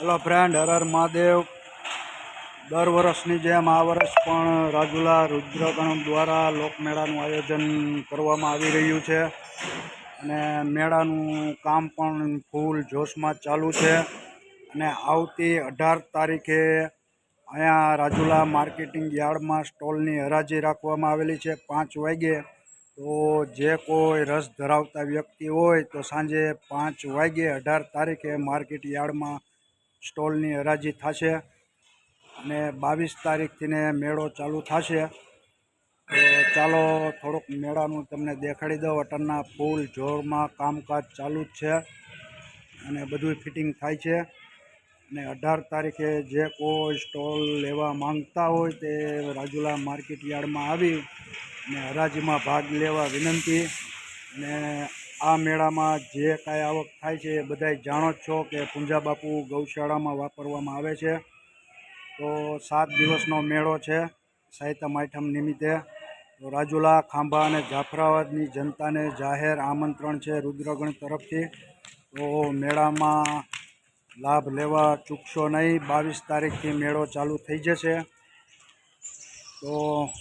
Hello friend, Har Har Mahadev. દર વર્ષની જેમ આ વર્ષ પણ રાજુલા રુદ્રગણ દ્વારા લોકમેળાનું આયોજન કરવામાં આવી રહ્યું છે અને મેળાનું કામ પણ ફૂલ જોશમાં ચાલુ છે। અને આવતી 18 તારીખે અહીંયા રાજુલા માર્કેટિંગ યાર્ડમાં સ્ટોલની હરાજી રાખવામાં આવેલી છે 5 વાગ્યે। તો જે કોઈ રસ ધરાવતા વ્યક્તિ હોય તો સાંજે 5 વાગ્યે 18 તારીખે માર્કેટ યાર્ડમાં સ્ટોલની હરાજી થશે અને 22 તારીખથી મેળો ચાલુ થશે। તો ચાલો થોડુંક મેળાનું તમને દેખાડી દઉં। અટરના ફૂલ જોરમાં કામકાજ ચાલુ જ છે અને બધું ફિટિંગ થાય છે અને 18 તારીખે જે કોઈ સ્ટોલ લેવા માંગતા હોય તે રાજુલા માર્કેટ યાર્ડમાં આવી અને હરાજીમાં ભાગ લેવા વિનંતી। અને આ મેળામાં જે કાંઈ આવક થાય છે એ બધાય જાણો જ છો કે પૂંજા બાપુ ગૌશાળામાં વાપરવામાં આવે છે। તો 7 દિવસનો મેળો છે સાતમ આઠમ નિમિત્તે। તો રાજુલા, ખાંભા અને જાફરાબાદની જનતાને જાહેર આમંત્રણ છે રુદ્રગણ તરફથી। તો મેળામાં લાભ લેવા ચૂકશો નહીં। 22 તારીખથી મેળો ચાલુ થઈ જશે। તો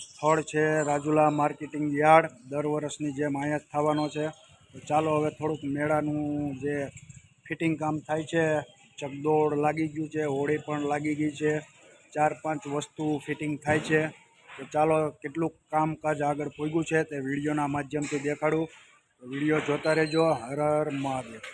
સ્થળ છે રાજુલા માર્કેટિંગ યાર્ડ। દર વર્ષની જેમ અહીંયા જ થવાનો છે। તો ચાલો હવે થોડુંક મેળાનું જે ફિટિંગ કામ થાય છે, ચકદોડ લાગી ગયું છે, હોળી પણ લાગી ગઈ છે, 4-5 વસ્તુ ફિટિંગ થાય છે। તો ચાલો કેટલું કામકાજ આગળ પહોંચ્યું છે તે વિડીયોના માધ્યમથી દેખાડું। તો વિડીયો જોતા રહેજો। હર હર મહાદેવ।